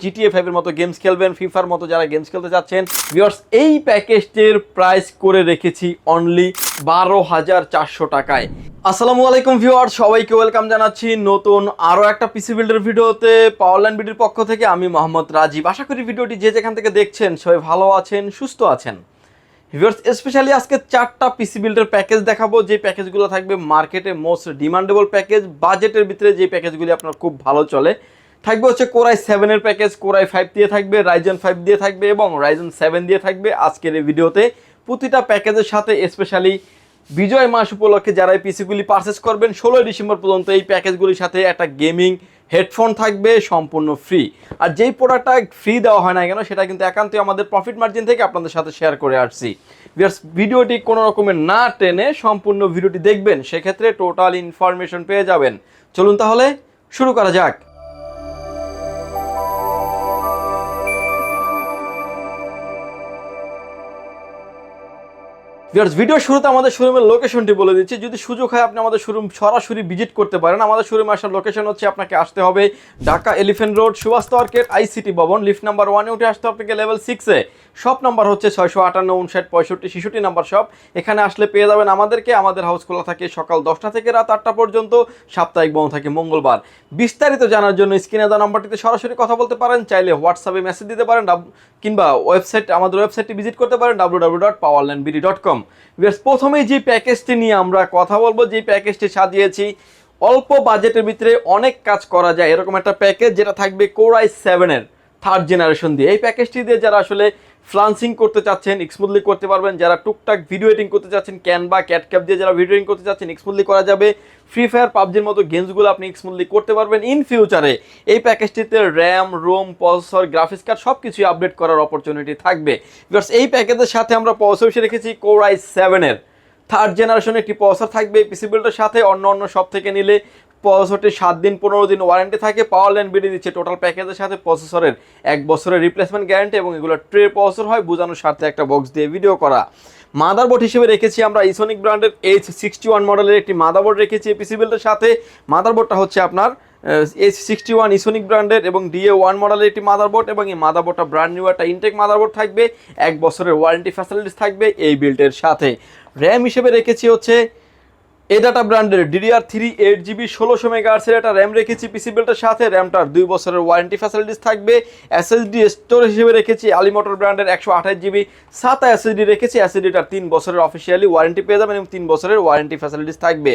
GTA 5 এর মতো games খেলবেন, ফিফার মতো যারা গেমস খেলতে চাচ্ছেন, ভিউয়ার্স এই প্যাকেজটির প্রাইস করে রেখেছি অনলি 12,400 টাকায়। আসসালামু আলাইকুম ভিউয়ার্স, সবাইকে ওয়েলকাম জানাচ্ছি নতুন আরও একটা পিসি বিল্ডের ভিডিওতে। পাওয়ারল্যান্ড বিডির পক্ষ থেকে আমি মোহাম্মদ রাজীব। আশা করি ভিডিওটি যে যেখান থেকে দেখছেন সবাই ভালো আছেন, সুস্থ আছেন। ভিউয়ার্স স্পেশালি আজকে 4টা পিসি বিল্ডের প্যাকেজ দেখাবো, যে প্যাকেজগুলো থাকবে মার্কেটে মোস্ট ডিমান্ডেবল প্যাকেজ, বাজেটের ভিতরে যে প্যাকেজগুলি আপনার খুব ভালো চলে। থাকবে হচ্ছে Core i7 এর প্যাকেজ, Core i5 দিয়ে থাকবে, Ryzen 5 দিয়ে থাকবে এবং Ryzen 7 দিয়ে থাকবে আজকের এই ভিডিওতে। প্রতিটা প্যাকেজের সাথে স্পেশালি বিজয় মাস উপলক্ষে যারা এই পিসিগুলি পারচেস করবেন 16 ডিসেম্বর পর্যন্ত এই প্যাকেজগুলির সাথে একটা গেমিং হেডফোন থাকবে সম্পূর্ণ ফ্রি। আর যেই প্রোডাক্টটা ফ্রি দেওয়া হয় না কেন সেটা কিন্তু একান্তই আমাদের প্রফিট মার্জিন থেকে আপনাদের সাথে শেয়ার করে আসছি। ভিডিওটি কোনো রকমের না টেনে সম্পূর্ণ ভিডিওটি দেখবেন, সেক্ষেত্রে টোটাল ইনফরমেশন পেয়ে যাবেন। চলুন তাহলে শুরু করা যাক। ভিডিও শুরুতে আমাদের শোরুমের লোকেশনটি বলে দিচ্ছি, যদি সুযোগ হয় আপনি আমাদের শোরুম সরাসরি ভিজিট করতে পারেন। আমাদের শোরুমে আসার লোকেশন হচ্ছে, আপনাকে আসতে হবে Dhaka elephant road, Subhash market, ICT Bhaban, lift number 1-এ উঠে আসতে হবে লেভেল 6-এ। শপ নাম্বার হচ্ছে 658, 59, 65, 66 নাম্বার শপ। এখানে আসলে পেয়ে যাবেন আমাদেরকে। আমাদের হাউস খোলা থাকে সকাল 10টা থেকে রাত 8টা পর্যন্ত, সাপ্তাহিক বন্ধ থাকে মঙ্গলবার। বিস্তারিত জানার জন্য স্ক্রিনে দেওয়া নাম্বারটিতে সরাসরি কথা বলতে পারেন, চাইলে হোয়াটসঅ্যাপে মেসেজ দিতে পারেন কিংবা আমাদের ওয়েবসাইটটি ভিজিট করতে পারেন www.powerlandbd.com। প্রথমেই যে প্যাকেজটি নিয়ে আমরা কথা বলবো, যে প্যাকেজটি সাজিয়েছি অল্প বাজেটের ভিতরে অনেক কাজ করা যায় এরকম একটা প্যাকেজ, যেটা থাকবে Core i7 এর 3rd জেনারেশন দিয়ে। এই প্যাকেজটি দিয়ে যারা আসলে ফ্লান্সিং করতে চাচ্ছেন স্মুথলি করতে পারবেন, যারা টুকটাক ভিডিও এডিটিং করতে চাচ্ছেন ক্যানভা ক্যাটক্যাপ দিয়ে যারা ভিডিও এডিটিং করতে চাচ্ছেন স্মুথলি করা যাবে। ফ্রি ফায়ার পাবজির মতো গেমসগুলো আপনি স্মুথলি করতে পারবেন। ইন ফিউচারে এই প্যাকেজটিতে RAM, ROM, processor, graphics card সব কিছুই আপডেট করার অপরচুনিটি থাকবে। বিকজ এই প্যাকেজের সাথে আমরা প্রসেসর হিসেবে রেখেছি Core i7 এর 3rd জেনারেশনের একটি প্রসেসর থাকবে পিসি বিল্ডের সাথে। অন্য সব থেকে নিলে প্রসেসরটি 7 দিন 15 দিন ওয়ারেন্টি থাকে। পাওয়ারল্যান্ড বিডি দিচ্ছে টোটাল প্যাকেজের সাথে প্রসেসরের 1 বছরের রিপ্লেসমেন্ট গ্যারান্টি, এবং এগুলো ট্রে প্রসেসর হয়, বোঝানোর স্বার্থে একটা বক্স দিয়ে ভিডিও করা। মাদারবোর্ড হিসেবে রেখেছি আমরা ইসোনিক ব্র্যান্ডের H61 মডেলের একটি মাদারবোর্ড রেখেছি এই পিসি বিল্ডের সাথে। মাদারবোর্ডটা হচ্ছে আপনার H61 ইসোনিক ব্র্যান্ডের এবং DA1 মডেলের একটি মাদারবোর্ড, এবং এই মাদারবোর্ডটা ব্র্যান্ড নিউ একটা ইনটেক মাদারবোর্ড থাকবে। 1 বছরের ওয়ারেন্টি ফ্যাসিলিটিস থাকবে এই বিল্ডের সাথে। র্যাম হিসেবে রেখেছি হচ্ছে এডাটা ব্র্যান্ডের DDR3 8GB 1600 MHz এর একটা র্যাম রেখেছি পিসি বিল্ডের সাথে। র্যামটার 2 বছরের ওয়ারেন্টি ফ্যাসিলিটিস থাকবে। SSD স্টোরেজ হিসেবে রেখেছি আলিমোটর ব্র্যান্ডের 128GB SATA SSD রেখেছি। SSDটার 3 বছরের অফিসিয়ালি ওয়ারেন্টি পেয়ে যাবেন এবং 3 বছরের ওয়ারেন্টি ফ্যাসিলিটিস থাকবে।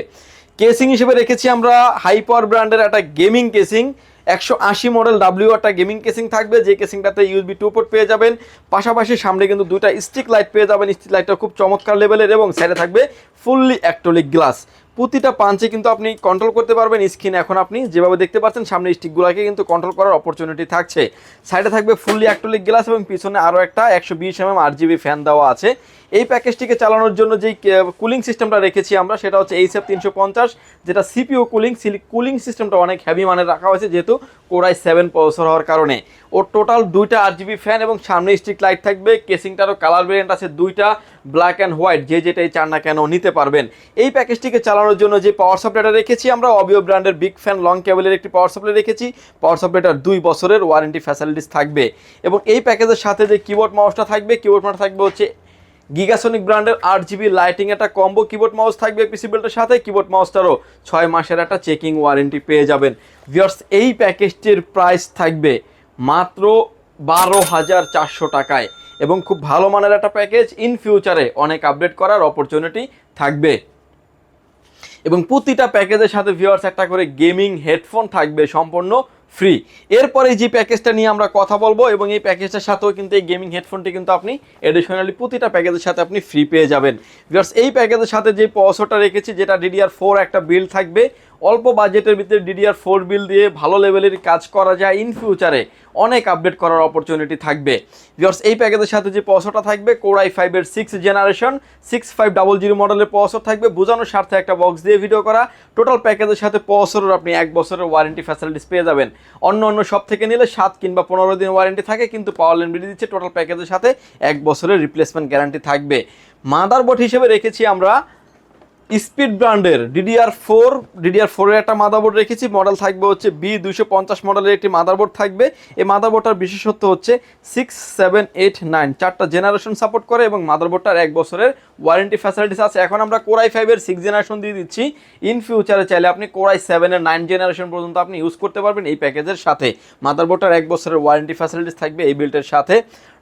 কেসিং হিসেবে রেখেছি আমরা হাইপার ব্র্যান্ডের একটা গেমিং কেসিং 180 মডেল W একটা গেমিং কেসিং থাকবে, যে কেসিংটাতে USB 2 পোর্ট পেয়ে যাবেন। পাশাপাশি সামনে কিন্তু দুইটা স্টিক লাইট পেয়ে যাবেন, স্টিক লাইটটা খুব চমৎকার লেভেলের, এবং সাইডে থাকবে ফুললি অ্যাক্রিলিক গ্লাস। প্রতিটা পাঞ্চে কিন্তু আপনি কন্ট্রোল করতে পারবেন স্ক্রিনে। এখন আপনি যেভাবে দেখতে পাচ্ছেন সামনে স্টিকগুলোকে কিন্তু কন্ট্রোল করার অপরচুনিটি থাকছে। সাইডে থাকবে ফুললি অ্যাক্রিলিক গ্লাস এবং পিছনে আরও একটা 120 mm RGB ফ্যান দেওয়া আছে। এই প্যাকেজটিকে চালানোর জন্য যেই কুলিং সিস্টেমটা রেখেছি আমরা সেটা হচ্ছে HF350, যেটা CPU কুলিং সিস্টেমটা অনেক হেভি মানের রাখা হয়েছে, যেহেতু Core i7 প্রসেসর হওয়ার কারণে। ওর টোটাল 2টা RGB ফ্যান এবং সামনে স্টিক লাইট থাকবে। কেসিংটারও কালার ভেরিয়েন্ট আছে 2টা, ব্ল্যাক অ্যান্ড হোয়াইট, যেটাই চান না কেন নিতে পারবেন। এই প্যাকেজটিকে চালানোর জন্য যে পাওয়ার সাপ্লাইটা রেখেছি আমরা অবিও ব্র্যান্ডের বিগ ফ্যান লং কেবলের একটি পাওয়ার সাপ্লাই রেখেছি। পাওয়ার সাপ্লাইটার 2 বছরের ওয়ারেন্টি ফ্যাসিলিটিস থাকবে। এবং এই প্যাকেজের সাথে যে কিবোর্ড মাউসটা থাকবে, কিবোর্ড মাউসটা থাকবে হচ্ছে গিগাসনিক ব্র্যান্ডের 8GB লাইটিং একটা কম্বো কিবোর্ড মাউস থাকবে পিসি বিল্ডের সাথে। কিবোর্ড মাউসটারও 6 মাসের একটা চেকিং ওয়ারেন্টি পেয়ে যাবেন। ভিউয়ার্স এই প্যাকেজটির প্রাইস থাকবে মাত্র 12,400 টাকায়, এবং খুব ভালো মানের একটা প্যাকেজ। ইন ফিউচারে অনেক আপডেট করার অপরচুনিটি থাকবে, এবং প্রতিটা প্যাকেজের সাথে ভিউয়ার্স একটা করে গেমিং হেডফোন থাকবে সম্পূর্ণ ফ্রি। এরপরে যে প্যাকেজটা নিয়ে আমরা কথা বলবো, এবং এই প্যাকেজটার সাথেও কিন্তু এই গেমিং হেডফোনটি কিন্তু আপনি এডিশনালি প্রতিটা প্যাকেজের সাথে আপনি ফ্রি পেয়ে যাবেন। ভিউয়ার্স এই প্যাকেজের সাথে যে প্রসেসরটা রেখেছি, যেটা DDR4 একটা বিল্ড থাকবে, অল্প বাজেটের ভিতরে DDR4 বিল দিয়ে ভালো লেভেলের কাজ করা যায়। ইন ফিউচারে অনেক আপডেট করার অপরচুনিটি থাকবে। ভিউয়ার্স এই প্যাকেজের সাথে যে প্রসেসরটা থাকবে Core i5 এর 6th জেনারেশন 6500 মডেলের প্রসেসর থাকবে, বোঝানোর স্বার্থে একটা বক্স দিয়ে ভিডিও করা। টোটাল প্যাকেজের সাথে প্রসেসরের আপনি 1 বছরের ওয়ারেন্টি ফ্যাসিলিটিস পেয়ে যাবেন। অন্য সব থেকে নিলে 7 কিংবা 15 দিন ওয়ারেন্টি থাকে, কিন্তু পাওয়ারল্যান্ড বিডি দিচ্ছে টোটাল প্যাকেজের সাথে 1 বছরের রিপ্লেসমেন্ট গ্যারান্টি থাকবে। মাদারবোর্ড হিসেবে রেখেছি আমরা স্পিড ব্র্যান্ডের DDR4 এর একটা মাদারবোর্ড রেখেছি, মডেল থাকবে হচ্ছে B250 মডেলের একটি মাদারবোর্ড থাকবে। এই মাদারবোর্ডটার বিশেষত্ব হচ্ছে 6, 7, 8, 9 চারটা জেনারেশন সাপোর্ট করে এবং মাদারবোর্ডটার 1 বছরের ওয়ারেন্টি ফ্যাসিলিটিস আছে। এখন আমরা Core i5 এর 6 জেনারেশন দিয়ে দিচ্ছি, ইন ফিউচারে চাইলে আপনি Core i7 এর 9 জেনারেশন পর্যন্ত আপনি ইউজ করতে পারবেন এই প্যাকেজের সাথে। মাদারবোর্ডটার 1 বছরের ওয়ারেন্টি ফ্যাসিলিটিস থাকবে এই বিল্ডের সাথে।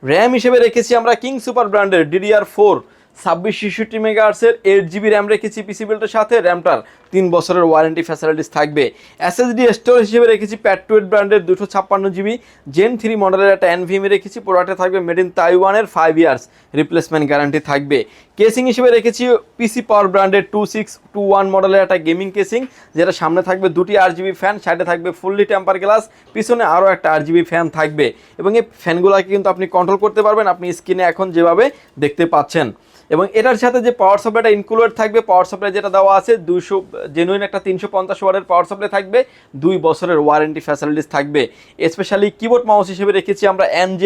র্যাম হিসেবে রেখেছি আমরা কিং সুপার ব্র্যান্ডের DDR4 2666 মেগাহার্টজের 8GB র্যাম রেখেছি পিসি বিল্ডের সাথে, র্যামটার 3 বছরের ওয়ারেন্টি ফ্যাসিলিটিস থাকবে। SSD স্টোরেজ হিসেবে রেখেছি প্যাড2 ব্র্যান্ডের 256GB Gen 3 মডেলের একটা NVMe রেখেছি, প্রোডাক্টে থাকবে মেড ইন তাইওয়ানের 5 ইয়ার্স রিপ্লেসমেন্ট গ্যারান্টি থাকবে। কেসিং হিসেবে রেখেছি পিসি পাওয়ার ব্র্যান্ডের 2621 মডেলের একটা গেমিং কেসিং, যেটা সামনে থাকবে 2টি RGB ফ্যান, সাইডে থাকবে ফুললি টেম্পার গ্লাস, পিছনে আরও একটা RGB ফ্যান থাকবে এবং এই ফ্যানগুলোকে কিন্তু আপনি কন্ট্রোল করতে পারবেন আপনি স্ক্রিনে এখন যেভাবে দেখতে পাচ্ছেন। এবং এটার সাথে যে পাওয়ার সাপ্লাইটা ইনক্লুডেড থাকবে, পাওয়ার সাপ্লাই যেটা দেওয়া আছে 200 জেনুইন একটা 350 ওয়াটের পাওয়ার সাপ্লাই থাকবে, 2 বছরের ওয়ারেন্টি ফ্যাসিলিটিস থাকবে। স্পেশালি কিবোর্ড মাউস হিসেবে রেখেছি আমরা NJ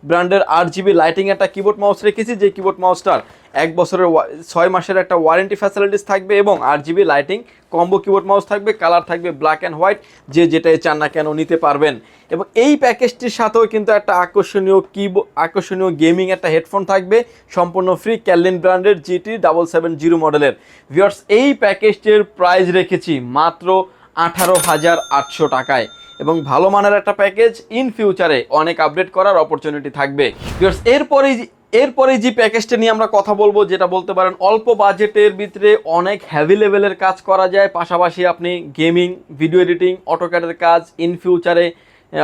ব্র্যান্ডের RGB লাইটিং একটা কিবোর্ড মাউস রেখেছি, যে কিবোর্ড মাউসটার 1 বছরের 6 মাসের একটা ওয়ারেন্টি ফ্যাসিলিটিস থাকবে এবং RGB lighting combo keyboard mouse থাকবে, কালার থাকবে ব্ল্যাক অ্যান্ড হোয়াইট, যে যেটাই চান না কেন নিতে পারবেন। এবং এই প্যাকেজটির সাথেও কিন্তু একটা আকর্ষণীয় গেমিং একটা হেডফোন থাকবে সম্পূর্ণ ফ্রি, ক্যালিন ব্র্যান্ডের GT770 মডেলের। ভিউয়ার্স, এই প্যাকেজটির প্রাইস রেখেছি মাত্র 18,800 টাকায় এবং ভালো মানের একটা প্যাকেজ, ইন ফিউচারে অনেক আপডেট করার অপরচুনিটি থাকবে। ভিউয়ার্স, এরপরে যে প্যাকেজটা নিয়ে আমরা কথা বলবো, যেটা বলতে পারেন অল্প বাজেটের ভিতরে অনেক হেভি লেভেলের কাজ করা যায়, পাশাপাশি আপনি গেমিং, ভিডিও এডিটিং, অটোক্যাডের কাজ, ইন ফিউচারে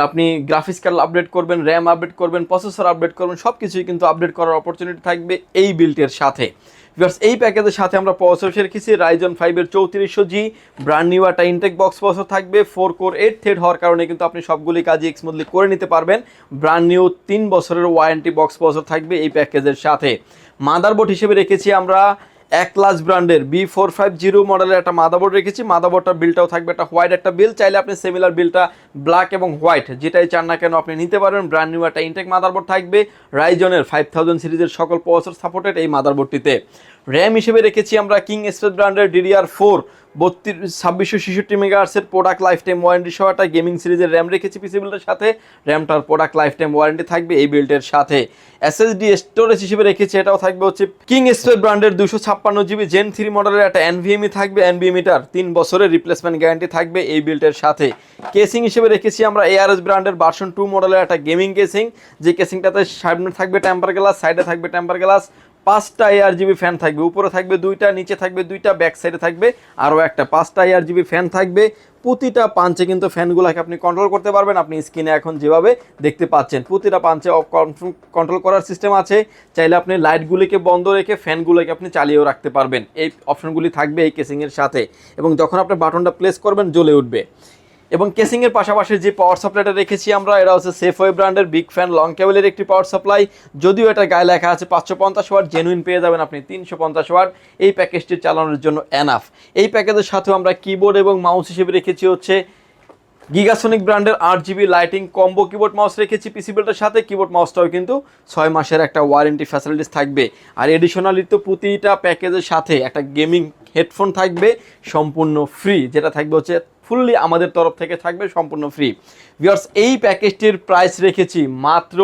আপনি গ্রাফিক্স কার্ড আপডেট করবেন, র্যাম আপডেট করবেন, প্রসেসর আপডেট করবেন, সব কিছুই কিন্তু আপডেট করার অপরচুনিটি থাকবে এই বিল্টের সাথে। ভিউয়ার্স, এই প্যাকেজের সাথে আমরা প্রসেসর রেখেছি Ryzen 5 এর 3400G ব্র্যান্ড নিউ একটা ইনটেক বক্স প্রসেসর থাকবে, 4 কোর 8 থ্রেড হওয়ার কারণে কিন্তু আপনি সবগুলি কাজই স্মুথলি করে নিতে পারবেন। ব্র্যান্ড নিউ 3 বছরের ওয়ারেন্টি বক্স প্রসেসর থাকবে এই প্যাকেজের সাথে। মাদারবোর্ড হিসেবে রেখেছি আমরা একলাস ব্র্যান্ডের B450 মডেলের একটা মাদারবোর্ড রেখেছি। মাদারবোর্ডটার বিলটাও থাকবে একটা হোয়াইট একটা বিল, চাইলে আপনি সিমিলার বিলটা ব্ল্যাক এবং হোয়াইট যেটাই চান না কেন আপনি নিতে পারবেন। ব্র্যান্ড নিউ একটা ইনটেক মাদারবোর্ড থাকবে, রাইজনের 5000 সিরিজের সকল প্রসেসর সাপোর্টেড এই মাদারবোর্ডটিতে। র্যাম হিসেবে রেখেছি আমরা কিং স্পেস ব্র্যান্ডের DDR4 2666 মেগাহার্টজের প্রোডাক্ট লাইফ টাইম ওয়ারেন্টি সহ একটা গেমিং সিরিজের র্যাম রেখেছি পিসি বিল্ডের সাথে, র্যামটার প্রোডাক্ট লাইফ টাইম ওয়ারেন্টি থাকবে এই বিল্ডের সাথে। SSD স্টোরেজ হিসেবে রেখেছি, এটাও থাকবে হচ্ছে কিং স্পেস ব্র্যান্ডের 256GB Gen 3 মডেলের একটা NVMe থাকবে, NVMeটার 3 বছরের রিপ্লেসমেন্ট গ্যারান্টি থাকবে এই বিল্ডের সাথে। কেসিং হিসেবে রেখেছি আমরা ARS ব্র্যান্ডের ভার্সন 2 মডেলের একটা গেমিং কেসিং, যে কেসিংটাতে সামনে থাকবে টেম্পার গ্লাস, সাইডে থাকবে টেম্পার গ্লাস, 5টা ARGB ফ্যান থাকবে, উপরে থাকবে 2টা, নিচে থাকবে 2টা, ব্যাক সাইডে থাকবে আরও একটা, 5টা ARGB ফ্যান থাকবে। প্রতিটা পাঞ্চে কিন্তু ফ্যানগুলোকে আপনি কন্ট্রোল করতে পারবেন, আপনি স্ক্রিনে এখন যেভাবে দেখতে পাচ্ছেন প্রতিটা পাঞ্চে কন্ট্রোল করার সিস্টেম আছে, চাইলে আপনি লাইটগুলিকে বন্ধ রেখে ফ্যানগুলোকে আপনি চালিয়েও রাখতে পারবেন, এই অপশনগুলি থাকবে এই কেসিংয়ের সাথে। এবং যখন আপনি বাটনটা প্রেস করবেন জ্বলে উঠবে। এবং কেসিংয়ের পাশাপাশি যে পাওয়ার সাপ্লাইটা রেখেছি আমরা, এটা হচ্ছে সেফওয়ে ব্র্যান্ডের বিগ ফ্যান লং কেবলের একটি পাওয়ার সাপ্লাই, যদিও এটা গায়ে লেখা আছে 550 ওয়াট, জেনুইন পেয়ে যাবেন আপনি 350 ওয়াট, এই প্যাকেজটি চালানোর জন্য এনাফ। এই প্যাকেজের সাথেও আমরা কিবোর্ড এবং মাউস হিসেবে রেখেছি হচ্ছে গিগাসনিক ব্র্যান্ডের 8GB lighting combo keyboard mouse রেখেছি পিসি বিল্ডের সাথে। কিবোর্ড মাউসটাও কিন্তু 6 মাসের একটা ওয়ারেন্টি ফ্যাসিলিটিস থাকবে। আর এডিশনালি তো প্রতিটা প্যাকেজের সাথে একটা গেমিং হেডফোন থাকবে সম্পূর্ণ ফ্রি, যেটা থাকবে হচ্ছে ফুললি আমাদের তরফ থেকে থাকবে সম্পূর্ণ ফ্রি। ভিউয়ার্স, এই প্যাকেজটির প্রাইস রেখেছি মাত্র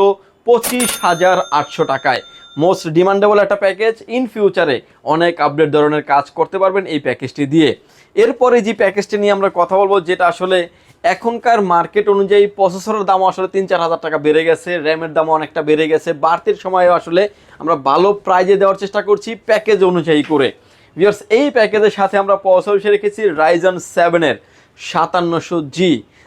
25,800 টাকায়। মোস্ট ডিমান্ডেবল একটা প্যাকেজ, ইন ফিউচারে অনেক আপডেট ধরনের কাজ করতে পারবেন এই প্যাকেজটি দিয়ে। এরপরে যে প্যাকেজটি নিয়ে আমরা কথা বলবো, যেটা আসলে এখনকার মার্কেট অনুযায়ী প্রসেসরের দামও আসলে 3-4 হাজার টাকা বেড়ে গেছে, র্যামের দামও অনেকটা বেড়ে গেছে, বাড়তির সময়ে আসলে আমরা ভালো প্রাইজে দেওয়ার চেষ্টা করছি প্যাকেজ অনুযায়ী করে। ভিউয়ার্স, এই প্যাকেজের সাথে আমরা প্রসেসর রেখেছি Ryzen 7 এর 5700G,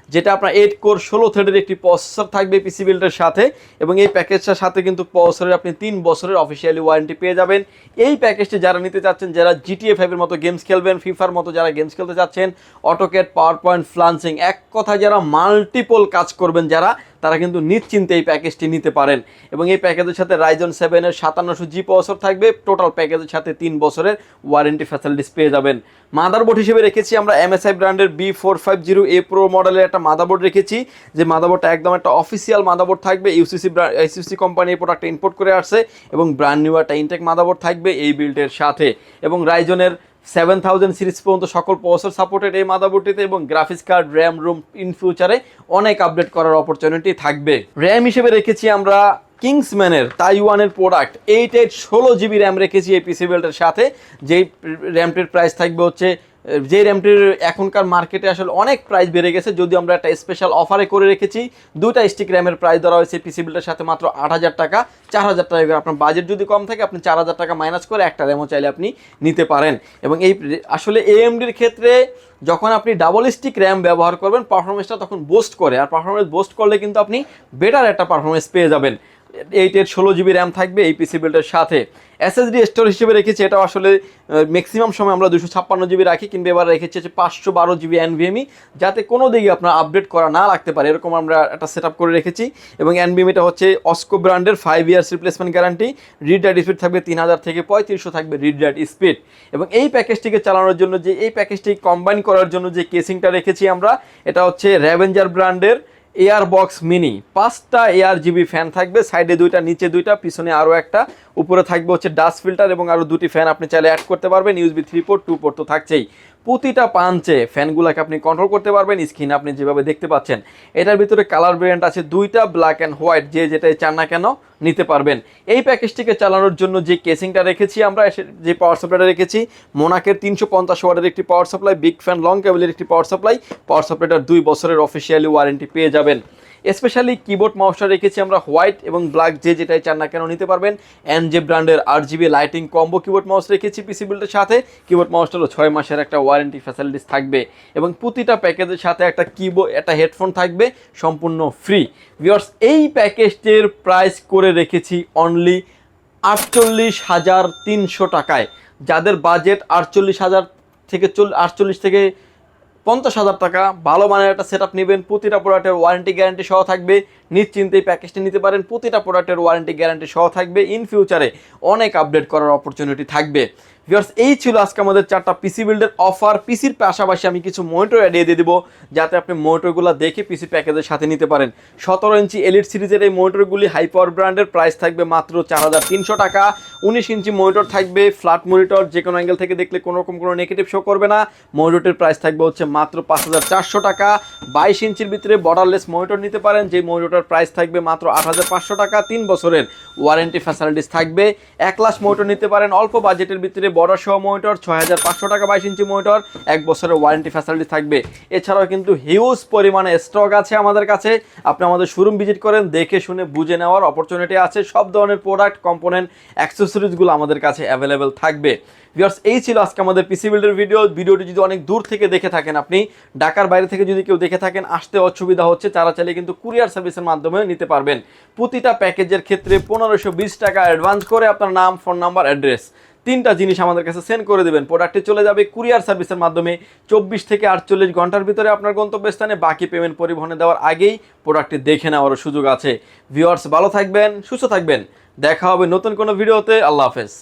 যেটা আপনার 8 কোর 16 থ্রেডের একটি প্রসেসর থাকবে পিসি বিল্ডের সাথে। এবং এই প্যাকেজটার সাথে কিন্তু প্রসেসরের আপনি 3 বছরের অফিসিয়ালি ওয়ারেন্টি পেয়ে যাবেন। এই প্যাকেজটি যারা নিতে চাচ্ছেন, যারা GTA 5 এর মতো গেমস খেলবেন, ফিফার মতো যারা গেমস খেলতে চাচ্ছেন, অটোক্যাড, পাওয়ার পয়েন্ট, ফ্লান্সিং, এক কথায় যারা মাল্টিপল কাজ করবেন যারা, তারা কিন্তু নিশ্চিন্তে এই প্যাকেজটি নিতে পারেন। এবং এই প্যাকেজের সাথে Ryzen 7 এর 5700G প্রসেসর থাকবে, টোটাল প্যাকেজের সাথে 3 বছরের ওয়ারেন্টি ফ্যাসিলিটিস পেয়ে যাবেন। মাদারবোর্ড হিসেবে রেখেছি আমরা MSI ব্র্যান্ডের B450A Pro মডেলের একটা মাদারবোর্ড রেখেছি, যে মাদারবোর্ডটা একদম একটা অফিসিয়াল মাদারবোর্ড থাকবে, ICC কোম্পানি এই প্রোডাক্টটা ইম্পোর্ট করে আসছে এবং ব্র্যান্ড নিউ একটা ইনটেক মাদারবোর্ড থাকবে এই বিল্ডের সাথে। এবং রাইজনের 7000 সিরিজ পর্যন্ত সকল প্রসেসর সাপোর্টেড এই মাদারবোর্ডটিতে, এবং graphics card, RAM, room in ফিউচারে অনেক আপডেট করার অপরচুনিটি থাকবে। র্যাম হিসেবে রেখেছি আমরা কিংসম্যানের তাইওয়ানের প্রোডাক্ট 8816 GB র্যাম রেখেছি এই পিসি বিল্ডের সাথে, যেই র্যামটির প্রাইস থাকবে হচ্ছে, যে র্যামটির এখনকার মার্কেটে আসলে অনেক প্রাইস বেড়ে গেছে, যদিও আমরা একটা স্পেশাল অফারে করে রেখেছি। দুইটা স্টিক র্যামের প্রাইস ধরা হয়েছে পিসি বিল্ডের সাথে মাত্র 8000 টাকা। 4000 টাকা, আপনার বাজেট যদি কম থাকে আপনি 4000 টাকা মাইনাস করে একটা র্যামও চাইলে আপনি নিতে পারেন। এবং এই আসলে এএমডির ক্ষেত্রে যখন আপনি ডাবল স্টিক র্যাম ব্যবহার করবেন পারফরমেন্সটা তখন বুস্ট করে, আর পারফরমেন্স বুস্ট করলে কিন্তু আপনি বেটার একটা পারফরমেন্স পেয়ে যাবেন। 8816 GB র্যাম থাকবে এই পিসি বিল্ডের সাথে। এসএসডি স্টোরেজ হিসেবে রেখেছি, এটা আসলে ম্যাক্সিমাম সময় আমরা 256 GB রাখি, কিন্তু এবার রেখেছি হচ্ছে 512 GB NVMe, যাতে কোনো দিকে আপনার আপডেট করা না লাগতে পারে, এরকম আমরা একটা সেট আপ করে রেখেছি। এবং NVMeটা হচ্ছে অস্কো ব্র্যান্ডের 5 years replacement guarantee. Read write speed থাকবে 3000 থেকে 3500 থাকবে রিড রাইট স্পিড। এবং এই প্যাকেজটিকে চালানোর জন্য এই প্যাকেজটি কম্বাইন করার জন্য যে কেসিংটা রেখেছি আমরা, এটা হচ্ছে র্যাভেঞ্জার ব্র্যান্ডের এয়ার বক্স মিনি। 5টা ARGB ফ্যান থাকবে, সাইডে 2টা, নিচে 2টা, পিছনে আরও একটা, উপরে থাকবে হচ্ছে ডাস্ট ফিল্টার, এবং আরও 2টি ফ্যান আপনি চাইলে অ্যাড করতে পারবেন। USB 3 পোর্ট 2 পোর্ট তো থাকছেই। প্রতিটা পাঞ্চে ফ্যানগুলোকে আপনি কন্ট্রোল করতে পারবেন, স্ক্রিনে আপনি যেভাবে দেখতে পাচ্ছেন। এটার ভিতরে কালার ভেরিয়েন্ট আছে 2টা, ব্ল্যাক অ্যান্ড হোয়াইট, যে যেটাই চান না কেন নিতে পারবেন। এই প্যাকেজটিকে চালানোর জন্য যে কেসিংটা রেখেছি আমরা, যে পাওয়ার সাপ্লাইটা রেখেছি মোনাকের 350 ওয়াটের একটি power supply, big fan long কেবলের একটি পাওয়ার সাপ্লাই। পাওয়ার সাপ্লাইটার 2 বছরের অফিসিয়ালি ওয়ারেন্টি পেয়ে যাবেন। স্পেশালি কিবোর্ড মাউসটা রেখেছি আমরা হোয়াইট এবং ব্ল্যাক, যে যেটাই চান না কেন নিতে পারবেন। এনজে ব্র্যান্ডের RGB lighting combo keyboard mouse রেখেছি পিসি বিল্ডের সাথে। কিবোর্ড মাউসটারও 6 মাসের একটা ওয়ারেন্টি ফ্যাসিলিটিস থাকবে, এবং প্রতিটা প্যাকেজের সাথে একটা কিবোর্ড, একটা হেডফোন থাকবে সম্পূর্ণ ফ্রি। ভিউয়ার্স, এই প্যাকেজটির প্রাইস করে রেখেছি অনলি 48,300 টাকায়। যাদের বাজেট 48,000 থেকে 48 থেকে 50,000 টাকা, ভালো মানের একটা সেট আপ নেবেন, প্রতিটা প্রোডাক্টের ওয়ারেন্টি গ্যারান্টি সহ থাকবে, নিশ্চিন্তে এই প্যাকেজটি নিতে পারেন। প্রতিটা প্রোডাক্টের ওয়ারেন্টি গ্যারান্টি সহ থাকবে, ইন ফিউচারে অনেক আপডেট করার অপরচুনিটি থাকবে। ভিউয়ার্স, এই ছিল আজকে আমাদের 4টা পিসি বিল্ডের অফার। পিসির পাশাপাশি আমি কিছু মনিটর অ্যাড দিয়ে দেবো, যাতে আপনি মনিটরগুলো দেখে পিসি প্যাকেজের সাথে নিতে পারেন। 17 ইঞ্চি এলিট সিরিজের এই মনিটরগুলি হাই পাওয়ার ব্র্যান্ডের, প্রাইস থাকবে মাত্র 4300 টাকা। 19 ইঞ্চি মনিটর থাকবে, ফ্ল্যাট মনিটর, যে কোনো অ্যাঙ্গেল থেকে দেখলে কোনো রকম কোনো নেগেটিভ শো করবে না। মনিটরের প্রাইস থাকবে হচ্ছে মাত্র 5400 টাকা। 22 ইঞ্চির ভিতরে বর্ডারলেস মনিটর নিতে পারেন, যে মনিটরের প্রাইস থাকবে মাত্র 8500 টাকা। 3 বছরের ওয়ারেন্টি ফ্যাসিলিটিস থাকবে। 1 লাখ মনিটর নিতে পারেন অল্প বাজেটের ভিতরে, বর্ডার সহ মনিটর 6500 টাকা। 22 ইঞ্চি মনিটর, 1 বছরের ওয়ারেন্টি ফ্যাসিলিটি থাকবে। এছাড়াও কিন্তু হিউজ পরিমাণে স্টক আছে আমাদের কাছে, আপনি আমাদের শোরুম ভিজিট করেন, দেখে শুনে বুঝে নেওয়ার অপরচুনিটি আছে। সব ধরনের প্রোডাক্ট, কম্পোনেন্ট, অ্যাক্সেসরিজগুলো আমাদের কাছে অ্যাভেলেবেল থাকবে। ভিউয়ার্স, এই ছিল আজকে আমাদের পিসি বিল্ডের ভিডিওটি যদি অনেক দূর থেকে দেখে থাকেন, আপনি ঢাকার বাইরে থেকে যদি কেউ দেখে থাকেন, আসতে অসুবিধা হচ্ছে, তারা চাইলে কিন্তু কুরিয়ার সার্ভিসের মাধ্যমে নিতে পারবেন। প্রতিটা প্যাকেজের ক্ষেত্রে 1520 টাকা অ্যাডভান্স করে আপনার নাম, ফোন নাম্বার, অ্যাড্রেস, 3টা জিনিস আমাদের কাছে সেন্ড করে দেবেন। প্রোডাক্টটি চলে যাবে কুরিয়ার সার্ভিসের মাধ্যমে 24 থেকে 48 ঘন্টার ভিতরে আপনার গন্তব্যস্থানে। বাকি পেমেন্ট পরিবহনে দেওয়ার আগেই প্রোডাক্টটি দেখে নেওয়ারও সুযোগ আছে। ভিউয়ার্স, ভালো থাকবেন, সুস্থ থাকবেন, দেখা হবে নতুন কোনো ভিডিওতে। আল্লাহ হাফেজ।